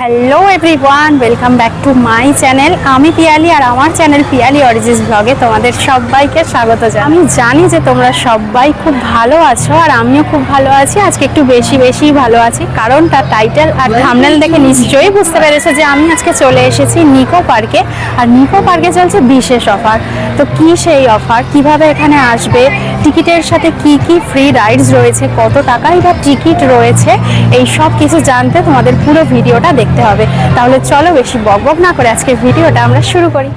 Hello everyone, welcome back to my channel. আমি পিয়ালি আর আমার channel Piyali origins ব্লগে তোমাদের সবাইকে স্বাগত জানাই। আমি জানি যে তোমরা সবাই খুব ভালো আছো আর আমিও খুব ভালো আছি। আজকে একটু বেশি ভালো আছি, কারণ তার টাইটেল আর থাম্বনেল দেখে নিশ্চয়ই বুঝতে পেরেছো যে আমি আজকে চলে এসেছি নিকো পার্কে। আর নিকো পার্কে চলছে বিশেষ অফার। তো কি সেই অফার, কিভাবে এখানে আসবে, টিকিটের সাথে কি কি ফ্রি রাইডস রয়েছে, কত টাকাই বা টিকিট রয়েছে, এই সব কিছু জানতে তোমাদের পুরো ভিডিওটা দেখতে হবে। তাহলে চলো বেশি বকবক না করে আজকের ভিডিওটা আমরা শুরু করি।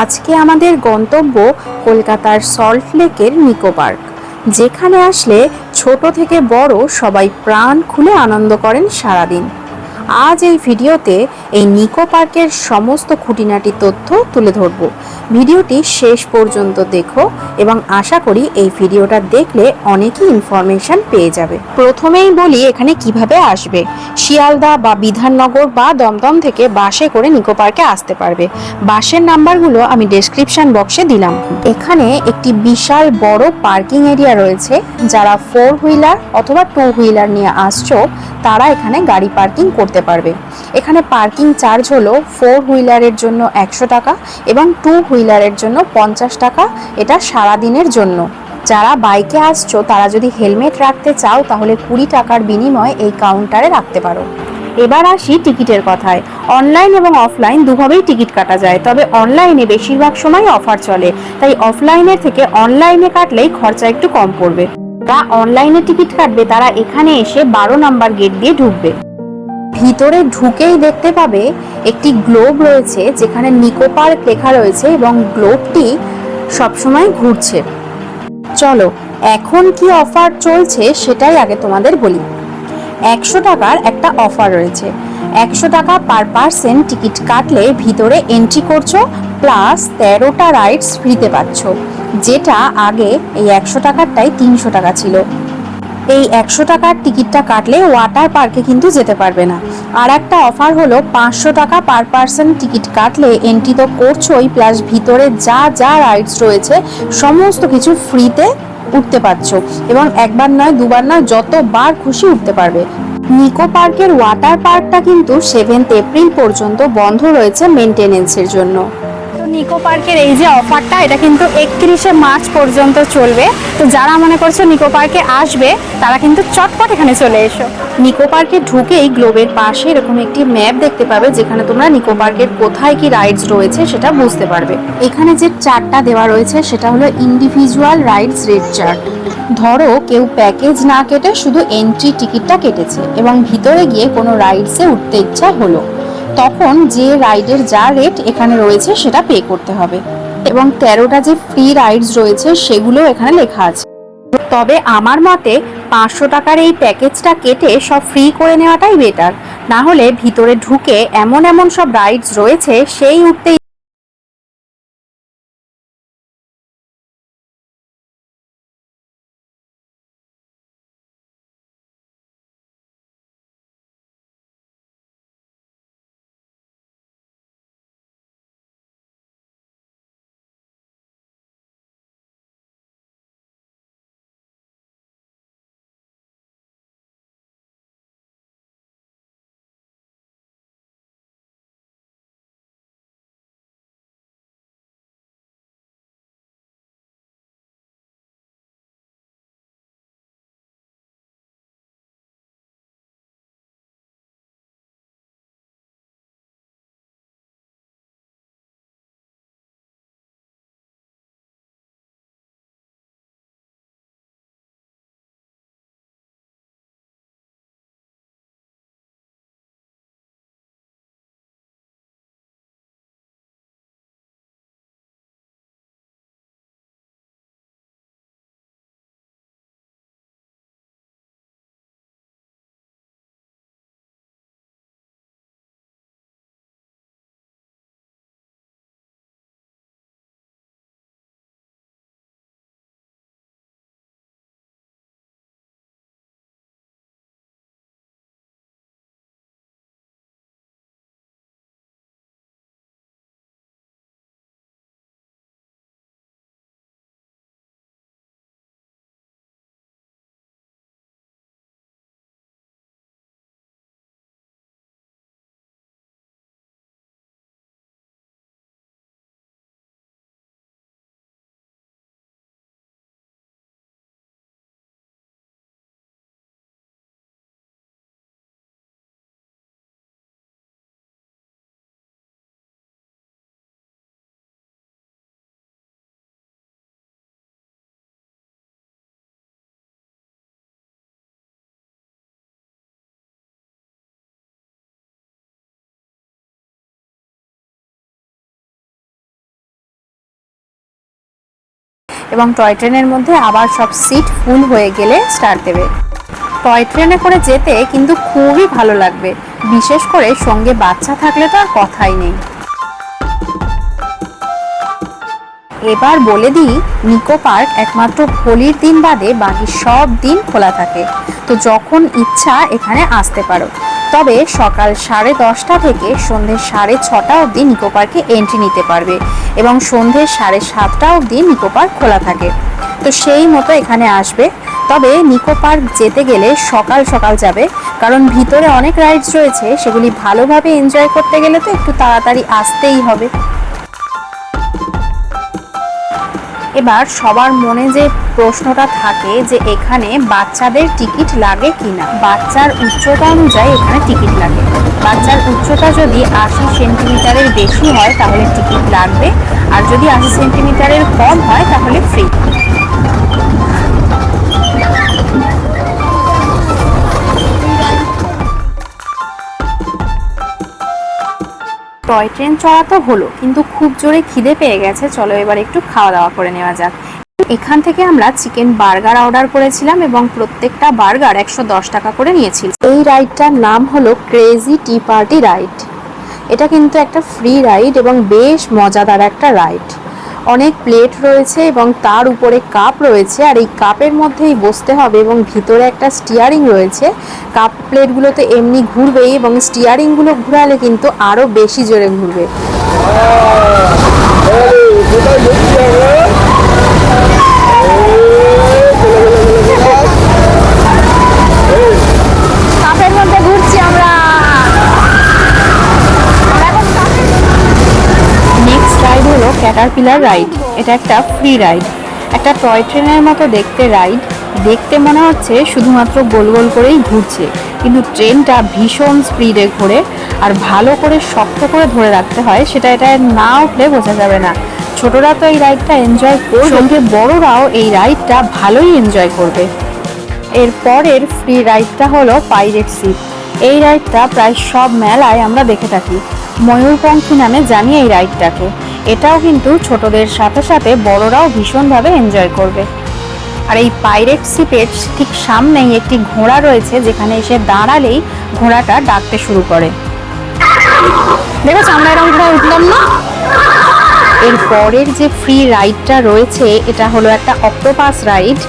আজকে আমাদের গন্তব্য কলকাতার সল্ট লেকের নিকো পার্ক, যেখানে আসলে ছোট থেকে বড় সবাই প্রাণ খুলে আনন্দ করেন সারাদিন। আজ এই ভিডিওতে এই নিকো পার্কের সমস্ত খুঁটিনাটি তথ্য তুলে ধরব। ভিডিওটি শেষ পর্যন্ত দেখো এবং আশা করি এই ভিডিওটা দেখলে অনেকই ইনফরমেশন পেয়ে যাবে। প্রথমেই বলি এখানে কিভাবে আসবে। শিয়ালদা বা বিধাননগর বা দমদম থেকে বাসে করে নিকো পার্কে আসতে পারবে। বাসের নাম্বারগুলো আমি ডেসক্রিপশন বক্সে দিলাম। এখানে একটি বিশাল বড় পার্কিং এরিয়া রয়েছে। যারা 4 হুইলার অথবা 2 হুইলার নিয়ে আসছো তারা এখানে গাড়ি পার্কিং করতে পারবে। এখানে পার্কিং চার্জ হলো 4 হুইলারের জন্য 100 টাকা এবং 2 হুইলারের জন্য 50 টাকা। এটা সারাদিনের জন্য। যারা বাইকে আসছো তারা যদি হেলমেট রাখতে চাও তাহলে 20 টাকার বিনিময়ে এই কাউন্টারে রাখতে পারো। এবার আসি টিকিটের কথায়। অনলাইন এবং অফলাইন দুভাবেই টিকিট কাটা যায়, তবে অনলাইনে বেশিরভাগ সময় অফার চলে, তাই অফলাইনের থেকে অনলাইনে কাটলেই খরচা একটু কম পড়বে। যারা অনলাইনে টিকিট কাটবে তারা এখানে এসে 12 নম্বর গেট দিয়ে ঢুকবে। ভিতরে ঢুকেই দেখতে পাবে একটি গ্লোব রয়েছে, যেখানে নিকো পার্ক লেখা রয়েছে এবং গ্লোবটি সবসময় ঘুরছে। চলো এখন কি অফার চলছে সেটাই আগে তোমাদের বলি। 100 টাকার একটা অফার রয়েছে। 100 টাকা পার পার্সন টিকিট কাটলে ভিতরে এন্ট্রি করছো, প্লাস 13টা রাইডস ফ্রিতে পাচ্ছ, যেটা আগে এই 100 টাকারটাই 300 টাকা ছিল। এই 100 টাকার টিকিটটা কাটলে ওয়াটার পার্কে কিন্তু যেতে পারবে না। আর একটা অফার হলো 500 টাকা পার পার্সন টিকিট কাটলে এন্ট্রি তো করছোই, প্লাস ভিতরে যা যা রাইডস রয়েছে সমস্ত কিছু ফ্রিতে উঠতে পারছো এবং একবার নয় দুবার নয় যতবার খুশি উঠতে পারবে। নিকো পার্কের ওয়াটার পার্কটা কিন্তু 7 এপ্রিল পর্যন্ত বন্ধ রয়েছে মেনটেনেন্সের জন্য। তো নিকো পার্কের এই যে অফারটা, এটা কিন্তু 31শে মার্চ পর্যন্ত চলবে। তো যারা মনে করছো নিকো পার্কে আসবে তারা কিন্তু চটপট এখানে চলে এসো। নিকো পার্কে ঢুকেই গ্লোবের পাশে এরকম একটি ম্যাপ দেখতে পাবে, যেখানে তোমরা নিকো পার্কের কোথায় কি রাইডস রয়েছে সেটা বুঝতে পারবে। এখানে যে চার্টটা দেওয়া রয়েছে সেটা হলো ইন্ডিভিজুয়াল রাইডস রেট চার্ট। ধরো কেউ প্যাকেজ না কেটে শুধু এন্ট্রি টিকিটটা কেটেছে এবং ভিতরে গিয়ে কোনো রাইডসে উঠতে ইচ্ছা হলো, তখন যে রাইডের যা রেট এখানে রয়েছে সেটা পে করতে হবে এবং 13টা যে ফ্রি রাইডস রয়েছে সেগুলো এখানে লেখা আছে। তবে আমার মতে 500 টাকার এই প্যাকেজটা কেটে সব ফ্রি করে নেওয়াটাই বেটার, না হলে ভিতরে ঢুকে এমন এমন সব রাইডস রয়েছে সেই উঠতে এবং টয় ট্রেনের মধ্যে আবার সব সিট ফুল হয়ে গেলে স্টার্ট দেবে। টয় ট্রেনে করে যেতে কিন্তু খুবই ভালো লাগবে, বিশেষ করে সঙ্গে বাচ্চা থাকলে তো আর কথাই নেই। এবার বলে দিই, নিকো পার্ক একমাত্র হোলির দিন বাদে বাকি সব দিন খোলা থাকে, তো যখন ইচ্ছা এখানে আসতে পারো। তবে সকাল 10:30 থেকে সন্ধ্যে 6:30 অবধি নিকো পার্কে এন্ট্রি নিতে পারবে এবং সন্ধ্যে 7:30 অবধি নিকো পার্ক খোলা থাকে, তো সেই মতো এখানে আসবে। তবে নিকো পার্ক যেতে গেলে সকাল সকাল যাবে, কারণ ভিতরে অনেক রাইডস রয়েছে, সেগুলি ভালোভাবে এনজয় করতে গেলে তো একটু তাড়াতাড়ি আসতেই হবে। এবার সবার মনে যে প্রশ্নটা থাকে যে এখানে বাচ্চাদের টিকিট লাগে কিনা। বাচ্চার উচ্চতা অনুযায়ী এখানে টিকিট লাগে। বাচ্চার উচ্চতা যদি 80 সেন্টিমিটারের বেশি হয় তাহলে টিকিট লাগবে, আর যদি 80 সেন্টিমিটারের কম হয় তাহলে ফ্রি। টয় ট্রেন চড়া তো হলো, কিন্তু খুব জোরে খিদে পেয়ে গেছে, চলো এবার একটু খাওয়া দাওয়া করে নেওয়া যাক। এখান থেকে আমরা চিকেন বার্গার অর্ডার করেছিলাম এবং প্রত্যেকটা বার্গার 110 টাকা করে নিয়েছিল। এই রাইডটার নাম হলো ক্রেজি টি পার্টি রাইড। এটা কিন্তু একটা ফ্রি রাইড এবং বেশ মজাদার একটা রাইড। অনেক প্লেট রয়েছে এবং তার উপরে কাপ রয়েছে, আর এই কাপের মধ্যেই বসতে হবে এবং ভিতরে একটা স্টিয়ারিং রয়েছে। কাপ প্লেটগুলোতে এমনি ঘুরবেই এবং স্টিয়ারিংগুলো ঘুরালে কিন্তু আরও বেশি জোরে ঘুরবে। কাপের মধ্যে ঘুরছি আমরা। নেক্সট রাইড হলো ক্যাটারপিলার রাইড। এটা একটা ফ্রি রাইড, একটা টয় ট্রেনের মতো দেখতে রাইড। দেখতে মনে হচ্ছে শুধুমাত্র গোল গোল করেই ঘুরছে, কিন্তু ট্রেনটা ভীষণ স্পিডে ঘোরে আর ভালো করে শক্ত করে ধরে রাখতে হয়, সেটা এটা না উঠলে বোঝা যাবে না। ছোটরা তো এই রাইডটা এনজয় করবে, সঙ্গে বড়রাও এই রাইডটা ভালোই এনজয় করবে। এর পরের ফ্রি রাইডটা হলো পাইরেট শিপ। এই রাইডটা প্রায় সব মেলায় আমরা দেখে থাকি, ময়ূরপঙ্খী নামে জানি এই রাইডটাকে। এটাও কিন্তু ছোটদের সাথে সাথে বড়রাও ভীষণভাবে এনজয় করবে। আর এই পাইরেট শিপের ঠিক সামনেই একটি ঘোড়া রয়েছে, যেখানে এসে দাঁড়ালেই ঘোড়াটা ডাকতে শুরু করে। দেখো আমরা এরকম ঘোড়া উঠলাম না। এর পরের যে ফ্রি রাইডটা রয়েছে এটা হলো একটা অক্টোপাস রাইড।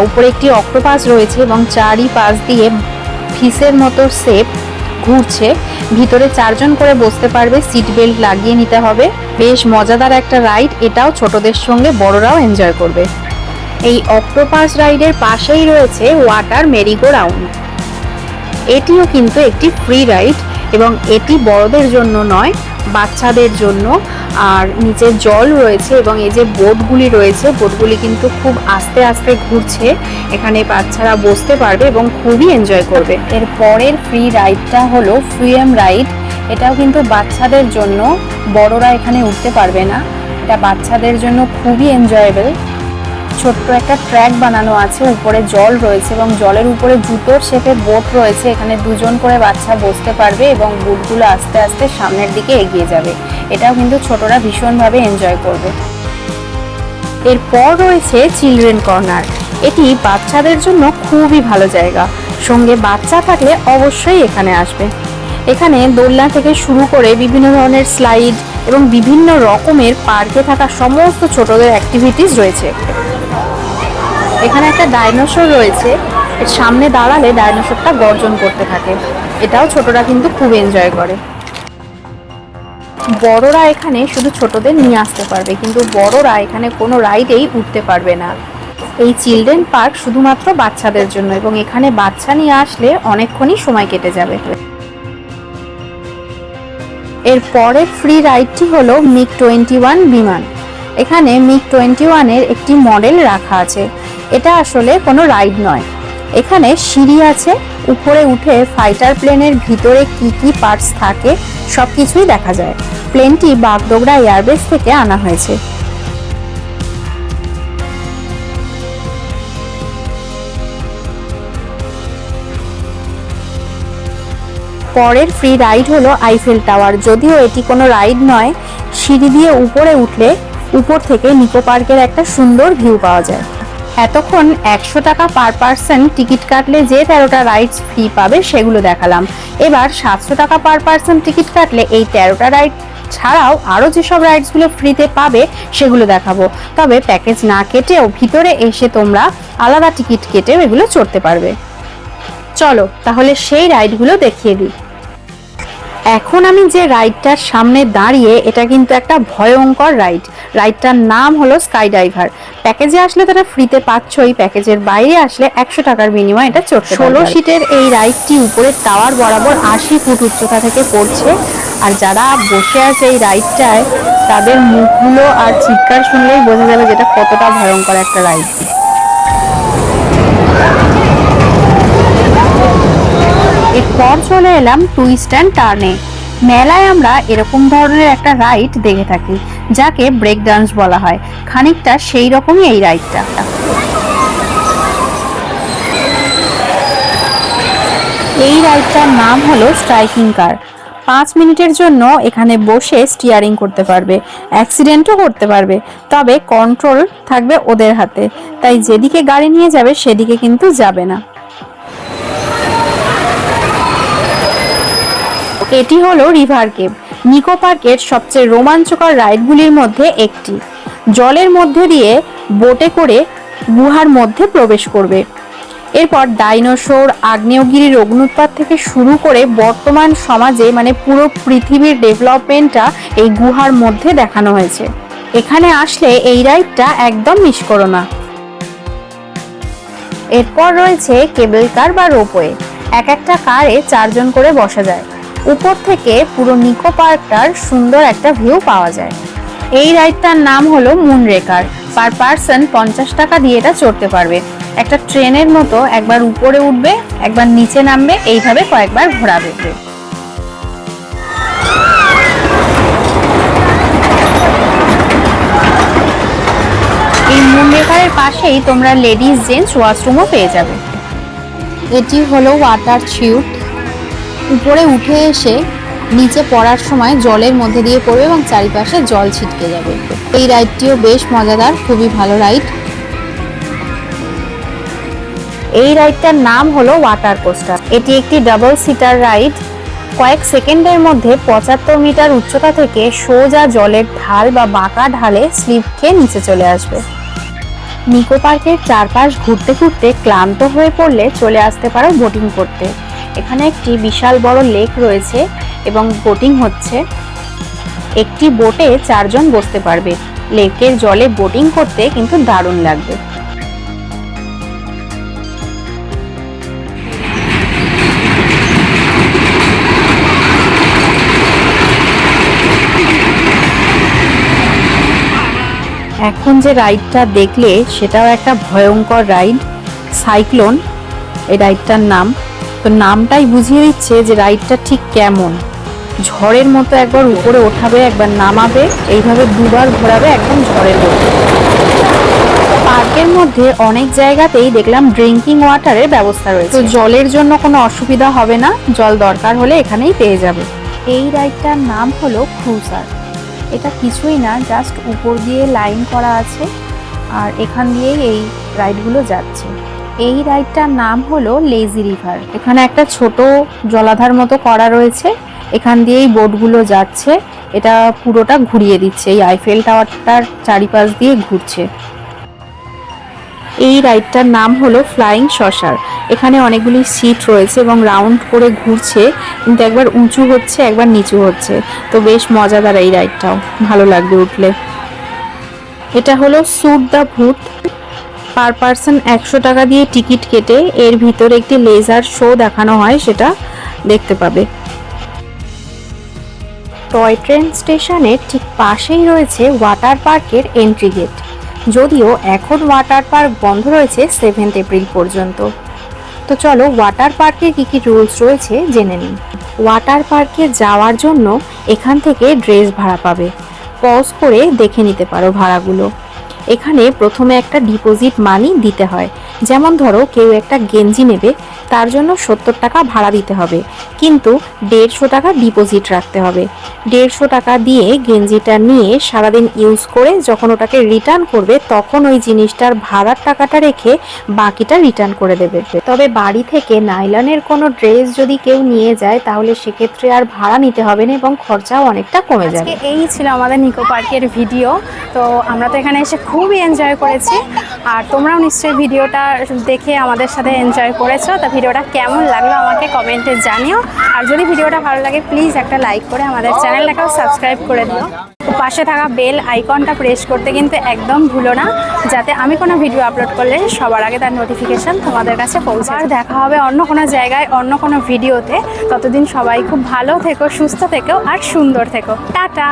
উপরে একটি অক্টোপাস রয়েছে এবং চারিপাশ দিয়ে ফিসের মতো শেপ ঘুরছে। ভিতরে 4 জন করে বসতে পারবে, সিট বেল্ট লাগিয়ে নিতে হবে। বেশ মজাদার একটা রাইড, এটাও ছোটদের সঙ্গে বড়রাও এনজয় করবে। এই অক্টোপাস রাইডের পাশেই রয়েছে ওয়াটার মেরিগো রাউন্ড। এটিও কিন্তু একটি ফ্রি রাইড এবং এটি বড়দের জন্য নয়, বাচ্চাদের জন্য। আর নিচে জল রয়েছে এবং এই যে বোটগুলি রয়েছে, বোটগুলি কিন্তু খুব আস্তে আস্তে ঘুরছে। এখানে বাচ্চারা বসতে পারবে এবং খুবই এনজয় করবে। এর পরের ফ্রি রাইডটা হলো ফ্রিএম রাইড। এটাও কিন্তু বাচ্চাদের জন্য, বড়রা এখানে উঠতে পারবে না। এটা বাচ্চাদের জন্য খুবই এনজয়েবল। ছোট্ট একটা ট্র্যাক বানানো আছে, উপরে জল রয়েছে এবং জলের উপরে জুতোর শেপে বোট রয়েছে। এখানে 2 জন করে বাচ্চা বসতে পারবে এবং বোটগুলো আস্তে আস্তে সামনের দিকে এগিয়ে যাবে। এটাও কিন্তু ছোটরা ভীষণভাবে এনজয় করবে। এরপর রয়েছে চিলড্রেন কর্নার। এটি বাচ্চাদের জন্য খুবই ভালো জায়গা, সঙ্গে বাচ্চা থাকলে অবশ্যই এখানে আসবে। এখানে দোলনা থেকে শুরু করে বিভিন্ন ধরনের স্লাইড এবং বিভিন্ন রকমের পার্কে থাকা সমস্ত ছোটদের অ্যাক্টিভিটিস রয়েছে। এখানে একটা ডাইনোসর রয়েছে, এর সামনে দাঁড়ালে ডাইনোসরটা গর্জন করতে থাকে। এটাও ছোটরা কিন্তু খুব এনজয় করে। বড়রা এখানে শুধু ছোটদের নিয়ে আসতে পারবে, কিন্তু বড়রা এখানে কোনো রাইডেই উঠতে পারবে না। এই চিলড্রেন পার্ক শুধুমাত্র বাচ্চাদের জন্য এবং এখানে বাচ্চা নিয়ে আসলে অনেকক্ষণই সময় কেটে যাবে। এর পরের ফ্রি রাইডটি হলো মিগ 21 বিমান। এখানে মিগ 21-এর একটি মডেল রাখা আছে। এটা আসলে কোনো রাইড নয়, এখানে সিঁড়ি আছে, উপরে উঠে ফাইটার প্লেনের ভিতরে কি কি পার্টস থাকে সব কিছুই দেখা যায়। প্লেনটি বাগডোগরা এয়ারবেস থেকে আনা হয়েছে। পরের ফ্রি রাইড হলো আইফেল টাওয়ার। যদিও এটি কোনো রাইড নয়, সিঁড়ি দিয়ে উপরে উঠলে উপর থেকে নিকো পার্কের একটা সুন্দর ভিউ পাওয়া যায়। এতক্ষণ 100 টাকা পার পার্সন টিকিট কাটলে যে 13টা রাইডস ফ্রি পাবে সেগুলো দেখালাম। এবার 700 টাকা পার পার্সন টিকিট কাটলে এই 13টা রাইড ছাড়াও আরও যেসব রাইডসগুলো ফ্রিতে পাবে সেগুলো দেখাবো। তবে প্যাকেজ না কেটেও ভিতরে এসে তোমরা আলাদা টিকিট কেটেও এগুলো চড়তে পারবে। চলো তাহলে সেই রাইডগুলো দেখিয়ে দিই। এখন আমি যে রাইডটার সামনে দাঁড়িয়ে, এটা কিন্তু একটা ভয়ঙ্কর রাইড। রাইডটার নাম হলো স্কাই ডাইভার। প্যাকেজে আসলে তারা ফ্রিতে পাচ্ছই, প্যাকেজের বাইরে আসলে 100 টাকার বিনিময়ে এটা চড়তে পারবে। 16 সিটের এই রাইডটি উপরের টাওয়ার বরাবর 80 ফুট উচ্চতা থেকে পড়ছে। আর যারা বসে আছে এই রাইডটায়, তাদের মুখগুলো আর চিৎকার শুনলেই বোঝা যাবে যেটা কতটা ভয়ঙ্কর একটা রাইড। এরপর চলে এলাম টুইস্ট অ্যান্ড টার্নে। মেলায় আমরা এরকম ধরনের একটা রাইড দেখে থাকি যাকে ব্রেক ডান্স বলা হয়, খানিকটা সেই রকমই এই রাইডটা। এই রাইডটার নাম হলো স্ট্রাইকিং কার। 5 মিনিটের জন্য এখানে বসে স্টিয়ারিং করতে পারবে, অ্যাক্সিডেন্টও করতে পারবে, তবে কন্ট্রোল থাকবে ওদের হাতে, তাই যেদিকে গাড়ি নিয়ে যাবে সেদিকে কিন্তু যাবে না। এটি হলো রিভার কেভ, নিকো পার্কের সবচেয়ে রোমাঞ্চকর রাইডগুলির মধ্যে একটি। জলের মধ্যে দিয়ে বোটে করে গুহার মধ্যে প্রবেশ করবে। এরপর ডাইনোসর, আগ্নেয়গিরির অগ্নুৎপাত থেকে শুরু করে বর্তমান সমাজে মানে পুরো পৃথিবীর ডেভেলপমেন্টটা এই গুহার মধ্যে দেখানো হয়েছে। এখানে আসলে এই রাইডটা একদম মিস করো না। এরপর রয়েছে কেবল কার বা রোপওয়ে। এক একটা কারে 4 জন করে বসা যায়। উপর থেকে পুরো নিকো পার্কটার সুন্দর একটা ভিউ পাওয়া যায়। এই রাইডটার নাম হলো মুনরেকার। পার পার্সন 50 টাকা দিয়ে এটা চড়তে পারবে। একটা ট্রেনের মতো, একবার উপরে উঠবে, একবার নিচে নামবে, এইভাবে কয়েকবার ঘোরাবে। এই মুনরেকারের পাশেই তোমরা লেডিস জেন্টস ওয়াশরুমও পেয়ে যাবে। এটি হলো ওয়াটার চিউট। উপরে উঠে এসে নিচে পড়ার সময় জলের মধ্যে দিয়ে পড়বে এবং চারিপাশে জল ছিটকে যাবে। এই রাইডটিও বেশ মজাদার, খুবই ভালো রাইড। এই রাইডটার নাম হলো ওয়াটার কোস্টার। এটি একটি ডাবল সিটার রাইড। কয়েক সেকেন্ডের মধ্যে 75 মিটার উচ্চতা থেকে সোজা জলের ঢাল বা বাঁকা ঢালে স্লিপ খেয়ে নিচে চলে আসবে। নিকো পার্কের চারপাশ ঘুরতে ঘুরতে ক্লান্ত হয়ে পড়লে চলে আসতে পারো বোটিং করতে। এখানে একটি বিশাল বড় লেক রয়েছে এবং বোটিং হচ্ছে। একটি বোটে 4 জন বসতে পারবে। লেকের জলে বোটিং করতে কিন্তু দারুণ লাগবে। এখন যে রাইডটা দেখলে সেটাও একটা ভয়ঙ্কর রাইড, সাইক্লোন এই রাইডটার নাম। তো নামটাই বুঝিয়ে দিচ্ছে যে রাইডটা ঠিক কেমন। ঝড়ের মতো একবার উপরে ওঠাবে, একবার নামাবে, এইভাবে দুবার ঘোরাবে একদম ঝড়ের মতো। পার্কের মধ্যে অনেক জায়গাতেই দেখলাম ড্রিঙ্কিং ওয়াটারের ব্যবস্থা রয়েছে, তো জলের জন্য কোনো অসুবিধা হবে না, জল দরকার হলে এখানেই পেয়ে যাবে। এই রাইডটার নাম হলো ক্রুজার। এটা কিছুই না, জাস্ট উপর দিয়ে লাইন করা আছে আর এখান দিয়েই এই রাইডগুলো যাচ্ছে। এই রাইডটার নাম হলো লেজি রিভার। এখানে একটা ছোট জলাধার মতো করা রয়েছে, এখান দিয়েই বোটগুলো যাচ্ছে। এটা পুরোটা ঘুরিয়ে দিচ্ছে, এই আইফেল টাওয়ারটার চারিপাশ দিয়ে ঘুরছে। এই রাইডটার নাম হলো ফ্লাইং সসার। এখানে অনেকগুলি সিট রয়েছে এবং রাউন্ড করে ঘুরছে, কিন্তু একবার উঁচু হচ্ছে একবার নিচু হচ্ছে, তো বেশ মজাদার এই রাইডটাও, ভালো লাগবে উঠলে। এটা হলো শুট দ্য ভূত। পার পার্সন 100 টাকা দিয়ে টিকিট কেটে এর ভিতরে একটি লেজার শো দেখানো হয়, সেটা দেখতে পাবে। টয় ট্রেন স্টেশনের ঠিক পাশেই রয়েছে ওয়াটার পার্কের এন্ট্রি গেট। যদিও এখন ওয়াটার পার্ক বন্ধ রয়েছে 7 এপ্রিল পর্যন্ত। তো চলো ওয়াটার পার্কে কি কি রুলস রয়েছে জেনে নিই। ওয়াটার পার্কে যাওয়ার জন্য এখান থেকে ড্রেস ভাড়া পাবে, পজ করে দেখে নিতে পারো ভাড়াগুলো। এখানে প্রথমে একটা ডিপোজিট মানি দিতে হয়। যেমন ধরো কেউ একটা গেঞ্জি নেবে, তার জন্য 70 টাকা ভাড়া দিতে হবে, কিন্তু 150 টাকা ডিপোজিট রাখতে হবে। 150 টাকা দিয়ে গেঞ্জিটা নিয়ে সারাদিন ইউজ করে যখন ওটাকে রিটার্ন করবে, তখন ওই জিনিসটার ভাড়ার টাকাটা রেখে বাকিটা রিটার্ন করে দেবে। তবে বাড়ি থেকে নাইলনের কোনো ড্রেস যদি কেউ নিয়ে যায়, তাহলে সেক্ষেত্রে আর ভাড়া নিতে হবে না এবং খরচাও অনেকটা কমে যাবে। এই ছিল আমাদের নিকো পার্কের ভিডিও। তো আমরা তো এখানে এসে খুবই এনজয় করেছি, আর তোমরাও নিশ্চয়ই ভিডিওটা দেখে আমাদের সাথে এনজয় করেছো। তো ভিডিওটা কেমন লাগলো আমাকে কমেন্টে জানিও, আর যদি ভিডিওটা ভালো লাগে প্লিজ একটা লাইক করে আমাদের চ্যানেলটাকেও সাবস্ক্রাইব করে দিও। পাশে থাকা বেল আইকনটা প্রেস করতে কিন্তু একদম ভুলো না, যাতে আমি কোনো ভিডিও আপলোড করলে সবার আগে তার নোটিফিকেশান তোমাদের কাছে পৌঁছায়। আর দেখা হবে অন্য কোনো জায়গায় অন্য কোনো ভিডিওতে। ততদিন সবাই খুব ভালো থেকো, সুস্থ থেকো আর সুন্দর থেকো। টাটা।